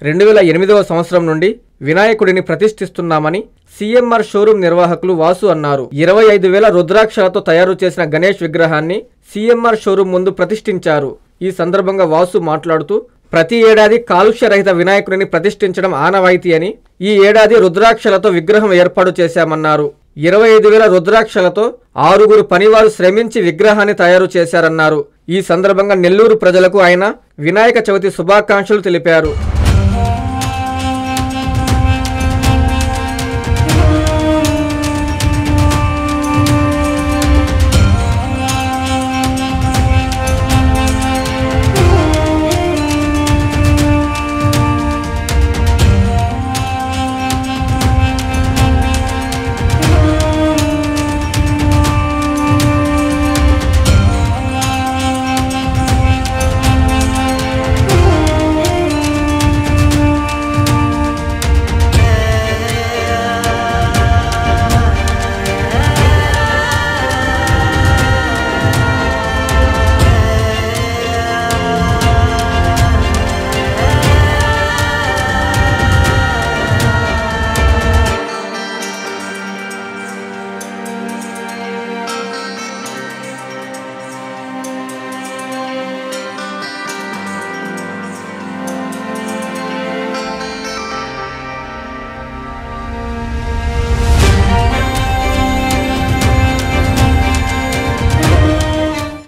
2008వ సంవత్సరం నుండి వినాయకుడిని ప్రతిష్ఠిస్తున్నామని సిఎంఆర్ షోరూం నిర్వాహకులు వాసు అన్నారు. 25,000 రుద్రాక్షలతో తయారు చేసిన గణేష్ విగ్రహాన్ని సిఎంఆర్ షోరూం ముందు ప్రతిష్ఠించారు. ఈ సందర్భంగా వాసు మాట్లాడుతూ ప్రతి ఏడాది కాలుష్య రహిత వినాయకుడిని ప్రతిష్ఠించడం ఆనవాయితీ అని, ఈ ఏడాది రుద్రాక్షలతో విగ్రహం ఏర్పాటు చేశామన్నారు. 25,000 రుద్రాక్షలతో 6 పనివారు శ్రమించి విగ్రహాన్ని తయారు చేశారన్నారు. ఈ సందర్భంగా నెల్లూరు ప్రజలకు ఆయన వినాయక చవితి శుభాకాంక్షలు తెలిపారు.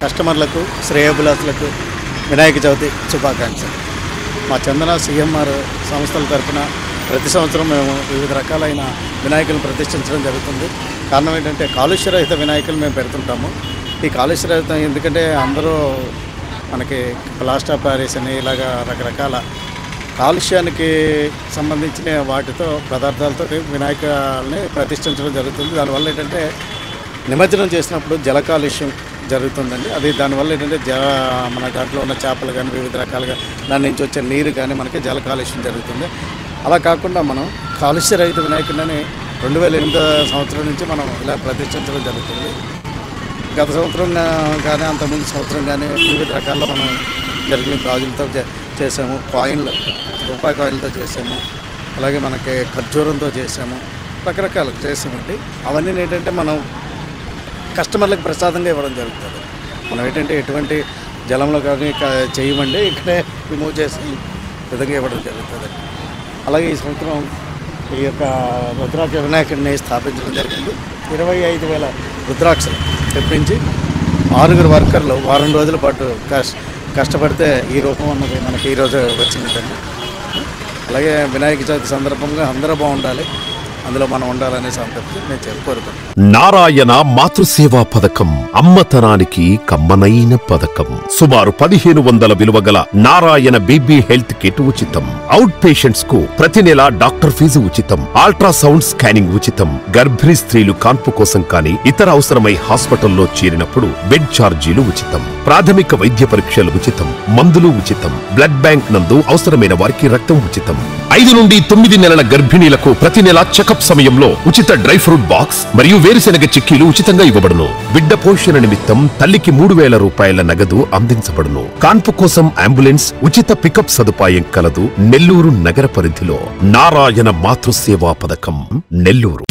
కస్టమర్లకు శ్రేయోభిలాషులకు వినాయక చవితి శుభాకాంక్షలు. మా చందన సిఎంఆర్ సంస్థల తరఫున ప్రతి సంవత్సరం మేము వివిధ రకాలైన వినాయకులను ప్రతిష్ఠించడం జరుగుతుంది. కారణం ఏంటంటే కాలుష్యరహిత వినాయకులు మేము పెడుతుంటాము. ఈ కాలుష్యరహితం ఎందుకంటే అందరూ మనకి ప్లాస్టర్ ఆఫ్ ప్యారిస్ అని ఇలాగా రకరకాల కాలుష్యానికి సంబంధించిన వాటితో పదార్థాలతో వినాయకుల్ని ప్రతిష్ఠించడం జరుగుతుంది. దానివల్ల ఏంటంటే నిమజ్జనం చేసినప్పుడు జల కాలుష్యం జరుగుతుందండి. అది దానివల్ల ఏంటంటే మన దాంట్లో ఉన్న చేపలు కానీ వివిధ రకాలుగా దాని నుంచి వచ్చే నీరు కానీ మనకి జల కాలుష్యం జరుగుతుంది. అలా కాకుండా మనం కాలుష్యరహిత వినాయకుడిని 2008 సంవత్సరం నుంచి మనం ఇలా ప్రతిష్ఠించడం జరుగుతుంది. గత సంవత్సరం కానీ అంతకుముందు సంవత్సరం కానీ వివిధ రకాల్లో మనం జరిగిన గాజులతో చేసాము, కాయిన్లు రూపాయి కాయిన్లతో చేసాము, అలాగే మనకి ఖర్జూరంతో చేసాము, రకరకాలు చేసామండి. అవన్నీ ఏంటంటే మనం కస్టమర్లకు ప్రసాదంగా ఇవ్వడం జరుగుతుంది. మనం ఏంటంటే ఎటువంటి జలంలో కానీ చేయమండి, ఇక్కడే రిమూవ్ చేసి విధంగా ఇవ్వడం జరుగుతుంది. అలాగే ఈ సంవత్సరం ఈ యొక్క రుద్రాక్ష వినాయకుడిని స్థాపించడం జరిగింది. 25,000 రుద్రాక్షలు తెప్పించి 6 వర్కర్లు వారం రోజుల పాటు కష్టపడితే ఈ రూపం అన్నది మనకి ఈరోజు వచ్చిందండి. అలాగే వినాయక చవితి సందర్భంగా అందరూ బాగుండాలి, అందులో మనం ఉండాలనే సంతృప్తి నేను కోరుకుంటున్నాను. నారాయణ మాతృసేవా పథకం అమ్మతనానికి కమ్మనైన పథకం. సుమారు 1,500 విలువ గల నారాయణ బేబీ హెల్త్ కిట్ ఉచితం. అవుట్ పేషెంట్స్ కు ప్రతి నెల డాక్టర్ ఫీజు ఉచితం. అల్ట్రాసౌండ్ స్కానింగ్ ఉచితం. గర్భిణీ స్త్రీలు కాన్పు కోసం కానీ ఇతర అవసరమై హాస్పిటల్లో చేరినప్పుడు బెడ్ ఛార్జీలు ఉచితం. ప్రాథమిక వైద్య పరీక్షలు ఉచితం. మందులు ఉచితం. బ్లడ్ బ్యాంక్ నందు అవసరమైన వారికి రక్తం ఉచితం. 5 నుండి 9 నెలల గర్భిణీలకు ప్రతి నెల చెకప్ సమయంలో ఉచిత డ్రై ఫ్రూట్ బాక్స్ మరియు వేరుశెనగ చిక్కీలు ఉచితంగా ఇవ్వబడును. బిడ్డ పోషణ నిమిత్తం తల్లికి 3,000 రూపాయల నగదు అందించబడును. కాన్పు కోసం అంబులెన్స్ ఉచిత పికప్ సదుపాయం కలదు. నెల్లూరు నగర పరిధిలో నారాయణ మాతృసేవా పథకం, నెల్లూరు.